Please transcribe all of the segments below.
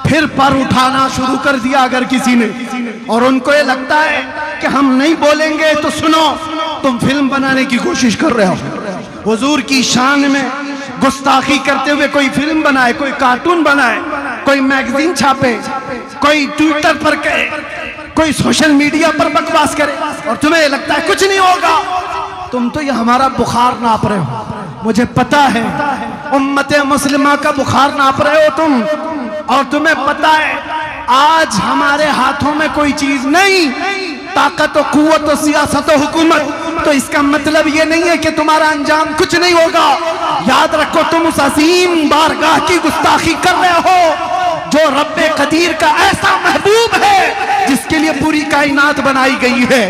फिर पर उठाना शुरू कर दिया अगर किसी ने, और उनको ये लगता है कि हम नहीं बोलेंगे तो सुनो, तुम फिल्म बनाने की कोशिश कर रहे हो। हुजूर की शान में गुस्ताखी करते हुए कोई फिल्म बनाए, कोई कार्टून बनाए, कोई मैगजीन छापे, कोई ट्विटर पर कहे, कोई सोशल मीडिया पर बकवास करे, और तुम्हें लगता है कुछ नहीं होगा। तुम तो ये हमारा बुखार नाप रहे हो, मुझे पता है उम्मते मुस्लिमा का बुखार नाप रहे हो तुम, और तुम्हें पता है आज हमारे हाथों में कोई चीज नहीं, ताकत और कुव्वत और सियासत और हुकूमत, तो इसका मतलब ये नहीं है कि तुम्हारा अंजाम कुछ नहीं होगा। याद रखो तुम उस अजीम बारगाह की गुस्ताखी कर रहे हो जो रब्बे कदीर का ऐसा महबूब है जिसके लिए पूरी कायनात बनाई गई है।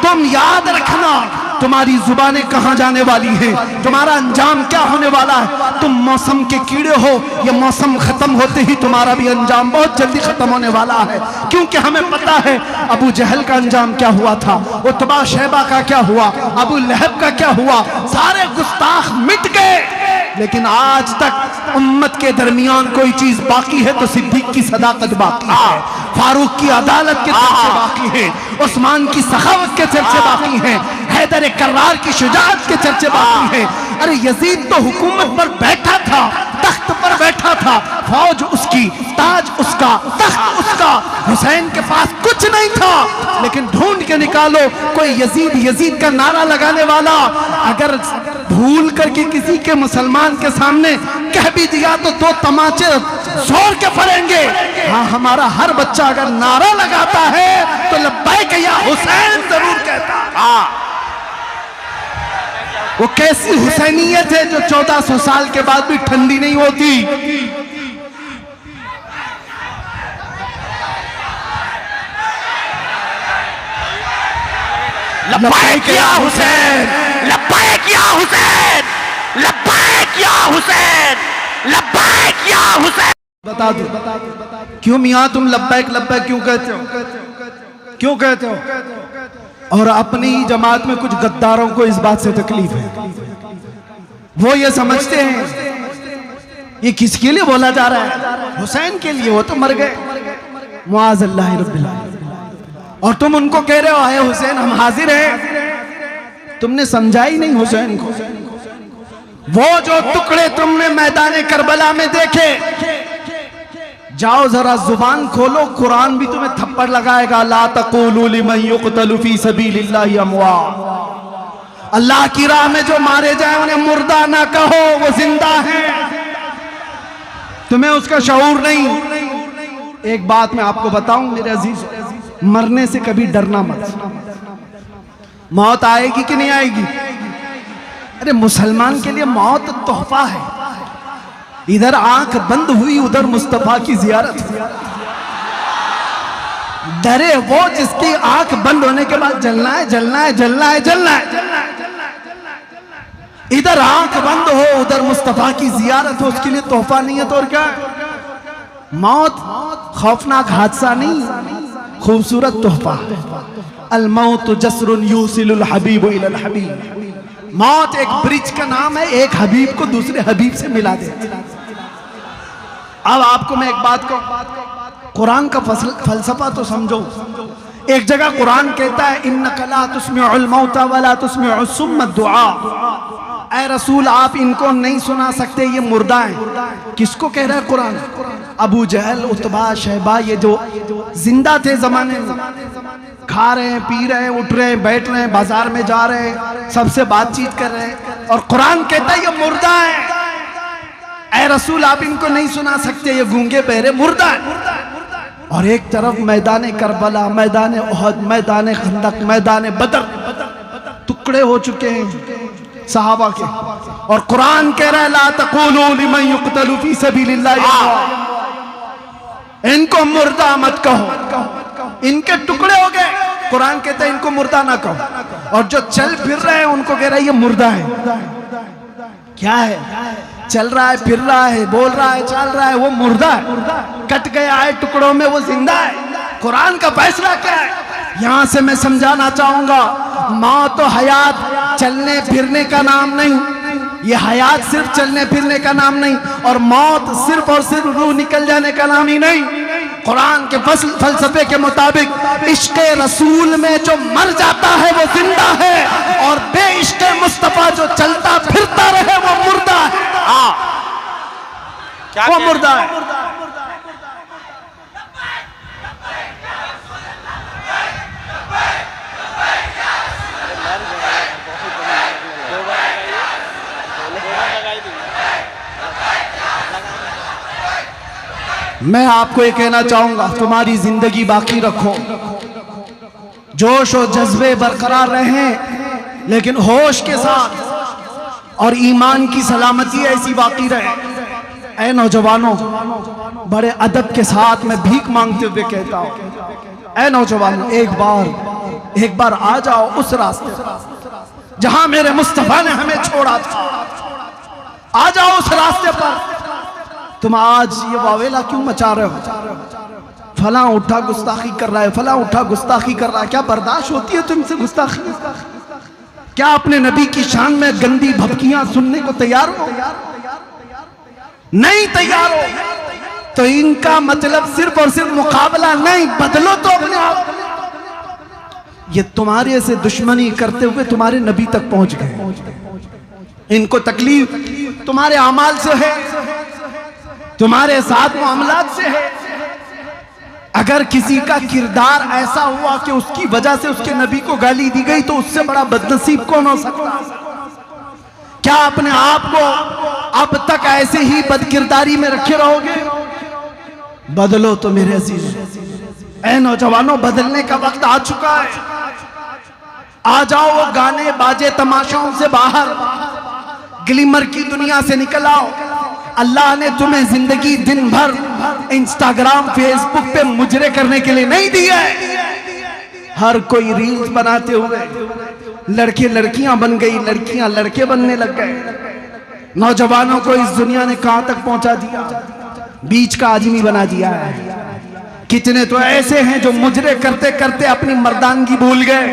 तुम याद रखना तुम्हारी जुबानें कहां जाने वाली हैं, तुम्हारा अंजाम क्या होने वाला है। तुम मौसम के कीड़े हो, ये मौसम खत्म होते ही तुम्हारा भी अंजाम बहुत जल्दी खत्म होने वाला है, क्योंकि हमें पता है अबू जहल का अंजाम क्या हुआ था, उतबा शैबा का क्या हुआ, अबू लहब का क्या हुआ। सारे गुस्ताख मिट गए, लेकिन आज तक उम्मत के दरमियान कोई चीज बाकी है तो सिद्दीक की सदाकत बाकी है, फारूक की अदालत के चर्चे बाकी हैं, उस्मान की सखावत के चर्चे बाकी हैं, हैदर कर्रार की शुजाअत के चर्चे बाकी हैं। अरे यजीद तो हुकूमत पर बैठा था, तख्त पर बैठा था, फौज उसकी, ताज उसका, तख्त उसका, हुसैन के पास कुछ नहीं था, लेकिन ढूंढ के निकालो कोई यजीद यजीद का नारा लगाने वाला। अगर भूल करके किसी के मुसलमान के सामने कह भी दिया तो दो तमाचे जोर के पड़ेंगे। हाँ, हमारा हर बच्चा अगर नारा लगाता है तो लब्बैक या हुसैन जरूर कहता। वो कैसी हुसैनियत है जो 1400 साल के बाद भी ठंडी नहीं होती। लब्बैक या हुसैन, लब्बैक या हुसैन, लब्बैक या हुसैन, लब्बैक या हुसैन। बता दो क्यों मियां तुम लब्बैक लब्बैक क्यों कहते हो, क्यों कहते हो? और अपनी ही जमात में कुछ गद्दारों को इस बात से तकलीफ है, वो ये समझते हैं ये किसके लिए बोला जा रहा है, हुसैन के लिए, वो तो मर गए मुआज़ अल्लाह रब्बिल आलमीन, और तुम उनको कह रहे हो आए हुसैन हम हाजिर हैं। तुमने समझा ही नहीं हुसैन को। वो जो टुकड़े तुमने मैदान करबला में देखे, जाओ जरा जुबान खोलो, कुरान भी तुम्हें थप्पड़ लगाएगा। ला तक़ूलू लिमन युक़तलु फ़ी सबीलिल्लाहि अमवात, अल्लाह की राह में जो मारे जाए उन्हें मुर्दा ना कहो, वो जिंदा हैं। तुम्हें उसका शऊर नहीं। एक बात मैं आपको बताऊं मेरे अजीज, मरने से कभी डरना मत। मौत आएगी कि नहीं आएगी? अरे मुसलमान के लिए मौत तोहफा है। इधर आंख बंद हुई उधर मुस्तफा की जियारत। डरे वो जिसकी आंख बंद होने के बाद जलना है, जलना है, जलना है, जलना है। इधर आंख बंद हो उधर मुस्तफा की जियारत हो, उसके लिए तोहफा नहीं है तो और क्या है? मौत खौफनाक हादसा नहीं, खूबसूरत तोहफा। अल मौत जस्रुन यूसिलुल हबीब इलल हबीब। मौत एक ब्रिज का नाम है, एक हबीब को दूसरे हबीब से मिला दे। अब आपको मैं एक बात को, कुरान का फलसफा तो समझो। एक जगह कुरान कहता है इन्नका ला तुस्मिउल मौता वला तुस्मिउस सुम्मा दुआ। ऐ रसूल आप इनको नहीं सुना सकते, ये मुर्दा है। किसको कह रहा है कुरान? अबू जहल, उतबा, शैबा, ये जो जिंदा थे जमाने में, खा रहे हैं, पी रहे हैं, उठ रहे हैं, बैठ रहे हैं, बाजार में जा रहे हैं, सबसे बातचीत कर रहे हैं, और कुरान कहता है ये मुर्दा है। ऐ रसूल आप इनको नहीं सुना सकते, ये गूंगे बहरे मुर्दा है। और एक तरफ मैदान करबला, मैदान उहद, मैदान खंदक, मैदान बदर टुकड़े हो चुके हैं सहाबा के, और कुरान कह रहा है ला तक़ूलू लिमन युक़तलु फ़ी सबीलिल्लाहि, इनको मुर्दा मत कहो, इनके टुकड़े हो गए। कुरान कहता है इनको मुर्दा ना कहो, और जो चल फिर रहे हैं उनको कह रहा है ये मुर्दा है। क्या है? चल रहा है, फिर रहा है, बोल रहा है, चल रहा है, वो मुर्दा है। कट गया है टुकड़ों में, वो जिंदा है। कुरान का फैसला क्या है? यहां से मैं समझाना चाहूंगा, मौत तो हयात, चलने फिरने का नाम नहीं। ये हयात सिर्फ चलने फिरने का नाम नहीं, और मौत सिर्फ और सिर्फ रूह निकल जाने का नाम ही नहीं। कुरान के फलसफे के मुताबिक इश्क रसूल में जो मर जाता है वो जिंदा है, और बेइश्क मुस्तफा जो चलता फिरता रहे वो मुर्दा है। वो मुर्दा है। मैं आपको ये कहना चाहूंगा, तुम्हारी जिंदगी बाकी रखो, जोश और जज्बे बरकरार रहें, लेकिन होश के साथ, और ईमान की सलामती ऐसी बाकी रहे। ऐ नौजवानों, बड़े अदब के साथ मैं भीख मांगते हुए कहता हूं, ऐ नौजवानों, एक बार आ जाओ उस रास्ते पर जहां मेरे मुस्तफा ने हमें छोड़ा था। आ जाओ उस रास्ते पर। तुम आज ये वावेला क्यों मचा रहे हो? फला उठा गुस्ताखी कर रहा है, फला उठा गुस्ताखी कर रहा है। क्या बर्दाश्त होती है तुमसे गुस्ताखी? क्या अपने नबी की शान में गंदी भभकियां सुनने को तैयार हो? नहीं तैयार हो तो इनका मतलब सिर्फ और सिर्फ मुकाबला नहीं, बदलो तो अपने आप। ये तुम्हारे से दुश्मनी करते हुए तुम्हारे नबी तक पहुंच गए। इनको तकलीफ तुम्हारे अमाल से है, तुम्हारे साथ मामलात से है। अगर किसी का किरदार ऐसा हुआ कि उसकी वजह से उसके नबी को गाली दी गई, तो उससे बड़ा बदनसीब कौन हो सकता? क्या अपने आप को अब तक ऐसे ही बदकिरदारी में रखे रहोगे? बदलो तो मेरे अजीज। ऐ नौजवानों, बदलने का वक्त आ चुका है। आ जाओ वो गाने बाजे तमाशाओं से बाहर, ग्लिमर की दुनिया से निकल आओ। अल्लाह ने तुम्हें जिंदगी दिन भर इंस्टाग्राम फेसबुक पे मुजरे करने के लिए नहीं दी है। हर कोई रील्स बनाते हुए लड़के लड़कियां बन गई, लड़कियां लड़के बनने लग गए। नौजवानों को इस दुनिया ने कहां तक पहुंचा दिया? बीच का आदमी बना दिया है। कितने तो ऐसे हैं जो मुजरे करते करते अपनी मर्दानगी भूल गए।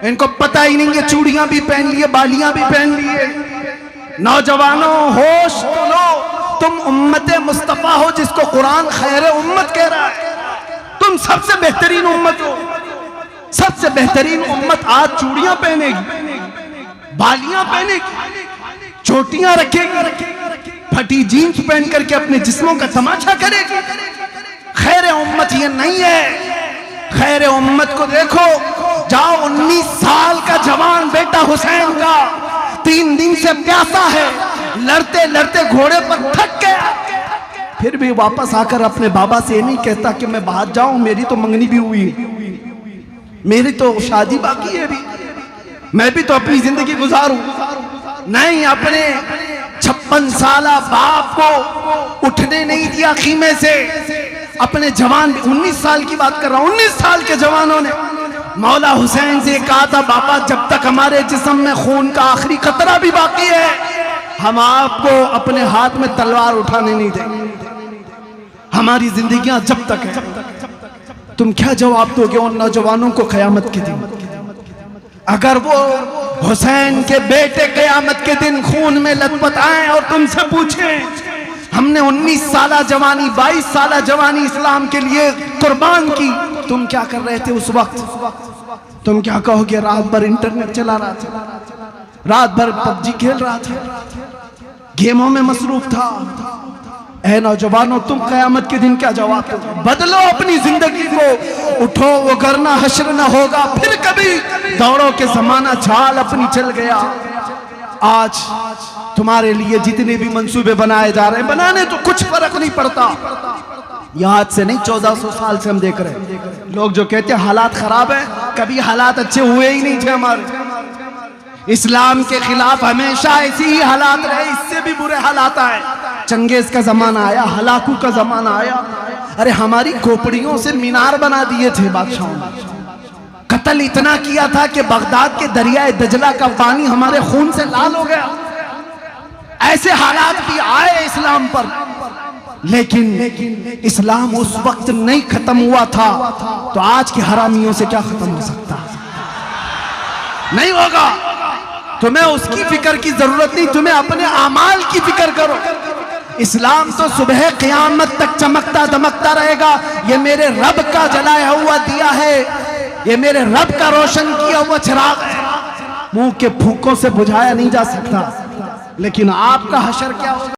इनको पता ही नहीं है, चूड़ियां भी पहन लिए, बालियां भी पहन लिए। नौजवानों, होश तो लो, तुम उम्मत मुस्तफा हो जिसको कुरान खैर उम्मत कह रहा है। तुम सबसे बेहतरीन उम्मत हो। सबसे बेहतरीन उम्मत आज चूड़ियां पहनेगी, बालियां पहनेगी, चोटियां रखेगी, फटी जीन्स पहन करके अपने जिस्मों का तमाशा करेगी। खैर उम्मत ये नहीं है। खैर उम्मत को देखो, जाओ 19 साल का जवान बेटा हुसैन का 3 दिन से प्यासा है, लड़ते लड़ते घोड़े पर थक गया, फिर भी वापस आकर अपने बाबा से ये नहीं कहता कि मैं बाहर जाऊं, मेरी तो मंगनी भी हुई, मेरी तो शादी बाकी है, भी मैं भी तो अपनी जिंदगी गुजारूं। नहीं, अपने 56 साला बाप को उठने नहीं दिया खीमे से। अपने जवान, 19 साल की बात कर रहा हूं, 19 साल के जवानों ने मौला हुसैन से कहा था, बाबा जब तक हमारे जिस्म में खून का आखिरी कतरा भी बाकी है, हम आपको अपने हाथ में तलवार उठाने नहीं देंगे। हमारी जिंदगियां जब तक है। तुम क्या जवाब दोगे उन नौजवानों को क़यामत के दिन? अगर वो हुसैन के बेटे क़यामत के दिन खून में लथपथ आए और तुमसे पूछें, हमने 19 साला जवानी, 22 साला जवानी इस्लाम के लिए कुर्बान की, तुम क्या कर रहे थे उस वक्त? तुम क्या कहोगे? रात भर इंटरनेट चला रहा था, रात भर पबजी खेल रहा था, गेमों में मसरूफ था। ऐ नौजवानों, तुम क़यामत के दिन क्या जवाब दोगे? बदलो अपनी जिंदगी को, उठो, वो करना हश्र न होगा फिर कभी। दौड़ों के जमाना झाल अपनी चल गया। आज तुम्हारे लिए जितने भी मंसूबे बनाए जा रहे हैं, बनाने तो कुछ फर्क नहीं पड़ता। याद से नहीं, 1400 साल से हम देख रहे हैं। लोग जो कहते हैं हालात खराब है, कभी हालात अच्छे हुए ही नहीं थे हमारे। इस्लाम के खिलाफ हमेशा ऐसी ही हालात रहे, इससे भी बुरे हालात आए। चंगेज का जमाना आया, हलाकू का जमाना आया। अरे हमारी खोपड़ियों से मीनार बना दिए थे बादशाहों ने। कत्ल इतना किया था कि बगदाद के दरियाए दजला का पानी हमारे खून से लाल हो गया। ऐसे हालात भी आए इस्लाम पर, लेकिन इस्लाम उस वक्त नहीं खत्म हुआ था, तो आज के हरामियों से क्या खत्म हो सकता? नहीं होगा। तुम्हें उसकी फिक्र की जरूरत नहीं, तुम्हें अपने अमाल की फिक्र करो। इस्लाम तो सुबह क़यामत तक चमकता दमकता रहेगा। ये मेरे रब का जलाया हुआ दिया है, ये मेरे रब का रोशन किया हुआ चिराग है, मुंह के फूकों से बुझाया नहीं जा सकता। लेकिन आपका हशर क्या होगा?